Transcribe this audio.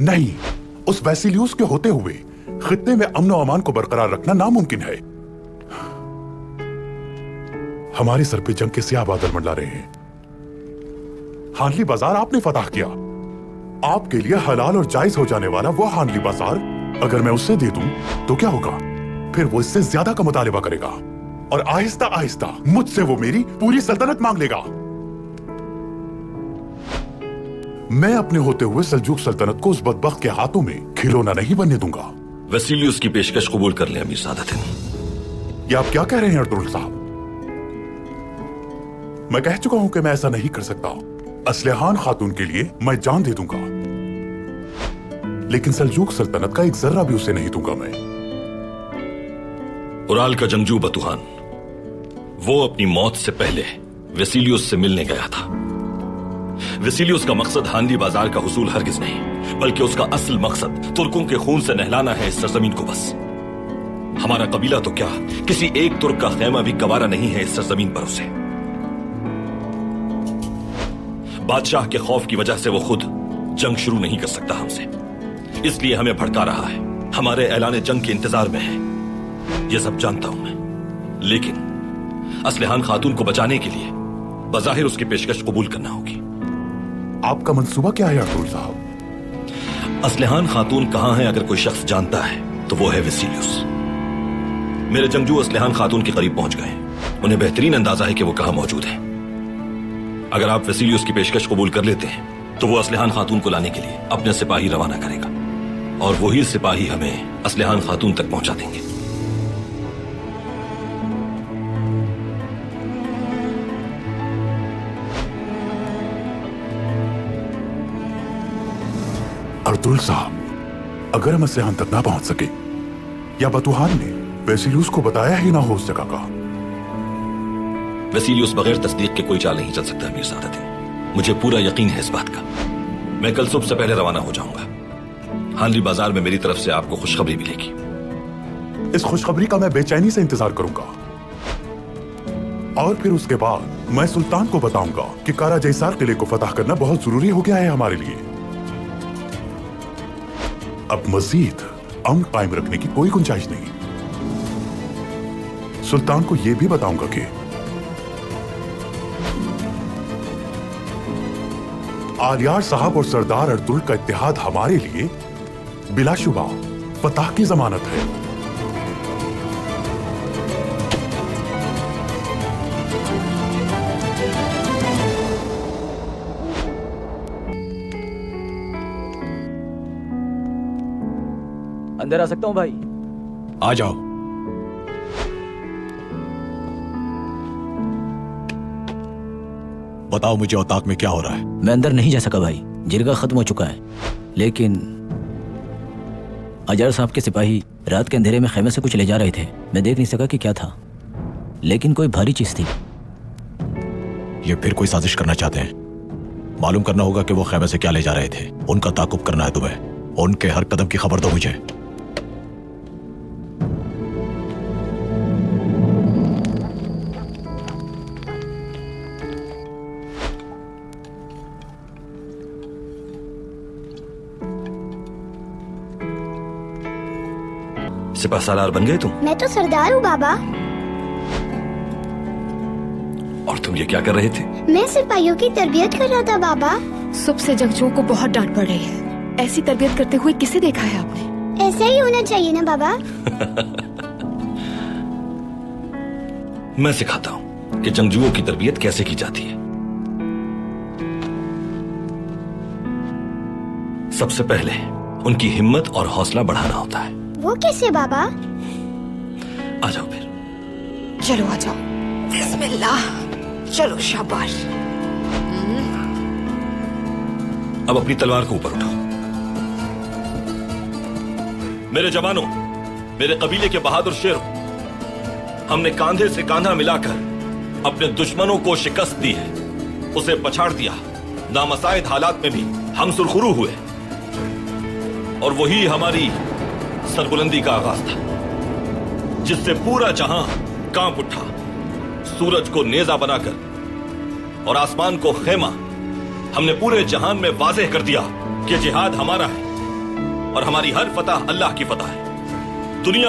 नहीं, उस वैसिलियस के होते हुए खित्ते में अमन और अमान को बरकरार रखना नामुमकिन है। हमारे सर पे जंग के स्याह बादल मंडला रहे हैं। हानली बाजार आपने फतह किया। आपके लिए हलाल और जायज हो जाने वाला वो हानली बाजार अगर मैं उससे दे दूं तो क्या होगा? फिर वो इससे ज्यादा का मुतालिबा करेगा और आहिस्ता आहिस्ता मुझसे वो मेरी पूरी सल्तनत मांग लेगा। मैं अपने होते हुए सल्जूक सल्तनत को उस बदबख्त के हाथों में खिलौना नहीं बनने दूंगा। वसीलियस की पेशकश कबूल कर ले अमीर सादतिन। ये आप क्या कह रहे हैं अर्तुगरुल साहब? मैं कह चुका हूं कि मैं ऐसा नहीं कर सकता। असलहान खातून के लिए मैं जान दे दूंगा, लेकिन सल्जूक सल्तनत का एक जर्रा भी उसे नहीं दूंगा मैं। उराल का जंगजू बतुहान, वो अपनी मौत से पहले वसीलियस से मिलने गया था। वसीलियस का मकसद हानली बाजार का हुसूल हरगिज नहीं, बल्कि उसका असल मकसद तुर्कों के खून से नहलाना है इस सरजमीन को। बस हमारा कबीला तो क्या, किसी एक तुर्क का खेमा भी गवारा नहीं है इस सरजमीन पर उसे। बादशाह के खौफ की वजह से वो खुद जंग शुरू नहीं कर सकता हमसे, इसलिए हमें भड़का रहा है। हमारे ऐलान जंग के इंतजार में है, यह सब जानता हूं मैं, लेकिन असलहान खातून को बचाने के लिए बज़ाहिर उसकी पेशकश कबूल करना होगी। आपका मंसूबा क्या है अर्तुगरुल साहब? असलहान खातून कहां है अगर कोई शख्स जानता है तो वो है वसीलियस। मेरे जंगजू असलहान खातून के करीब पहुंच गए। उन्हें बेहतरीन अंदाजा है कि वो कहां मौजूद है। अगर आप वसीलियस की पेशकश कबूल कर लेते हैं तो वो असलहान खातून को लाने के लिए अपने सिपाही रवाना करेगा और वही सिपाही हमें असलहान खातून तक पहुंचा देंगे। अर्तुगरुल साहब, अगर हम असलहान तक ना पहुंच सके या बतुहान ने वसीलियस को बताया ही ना हो उस जगह का, वसीलियस बगैर तस्दीक के कोई चाल नहीं चल सकता अमीर सादतिन। मुझे पूरा यकीन है इस बात का। मैं कल सुबह से पहले रवाना हो जाऊंगा। हानली बाजार में मेरी तरफ से आपको खुशखबरी मिलेगी। इस खुशखबरी का मैं बेचैनी से इंतजार करूंगा और फिर उसके बाद मैं सुल्तान को बताऊंगा कि कारा जैसार किले को फतह करना बहुत जरूरी हो गया है हमारे लिए। अब मजीद अमन कायम रखने की कोई गुंजाइश नहीं। सुल्तान को यह भी बताऊंगा कि आलियार साहब और सरदार अर्तुगरुल का इत्तेहाद हमारे लिए बिलाशुबा फतह की जमानत है। अंदर आ सकता हूं भाई? आ जाओ। बताओ मुझे औताक में क्या हो रहा है? मैं अंदर नहीं जा सका भाई, जिरगा खत्म हो चुका है। लेकिन अजहर साहब के सिपाही रात के अंधेरे में खेमे से कुछ ले जा रहे थे। मैं देख नहीं सका कि क्या था, लेकिन कोई भारी चीज थी। ये फिर कोई साजिश करना चाहते हैं। मालूम करना होगा कि वो खेमे से क्या ले जा रहे थे। उनका ताकुब करना है तुम्हें। उनके हर कदम की खबर दो मुझे। सिपा सालार बन गए तुम? मैं तो सरदार हूँ बाबा। और तुम ये क्या कर रहे थे? मैं सिपाहियों की तरबियत कर रहा था बाबा। सुबह से जंगजुओं को बहुत डांट पड़ रही है। ऐसी तरबियत करते हुए किसे देखा है आपने? ऐसा ही होना चाहिए ना बाबा। मैं सिखाता हूँ कि जंगजुओं की तरबियत कैसे की जाती है। सबसे पहले उनकी हिम्मत और हौसला बढ़ाना होता है। वो कैसे बाबा? आ जाओ फिर। चलो आ जाओ। बिस्मिल्लाह। चलो शाबाश। अब अपनी तलवार को ऊपर उठाओ। मेरे जवानों, मेरे कबीले के बहादुर शेरों, हमने कांधे से कांधा मिलाकर अपने दुश्मनों को शिकस्त दी है, उसे पछाड़ दिया। नामसाइद हालात में भी हम सुरखुरू हुए और वही हमारी सरबुलंदी का आगाज था, जिससे पूरा जहां कांप उठा। सूरज को नेजा बनाकर और आसमान को खेमा, हमने पूरे जहान में वाज़ेह कर दिया कि जिहाद हमारा है और हमारी हर फतह अल्लाह की फतह है। दुनिया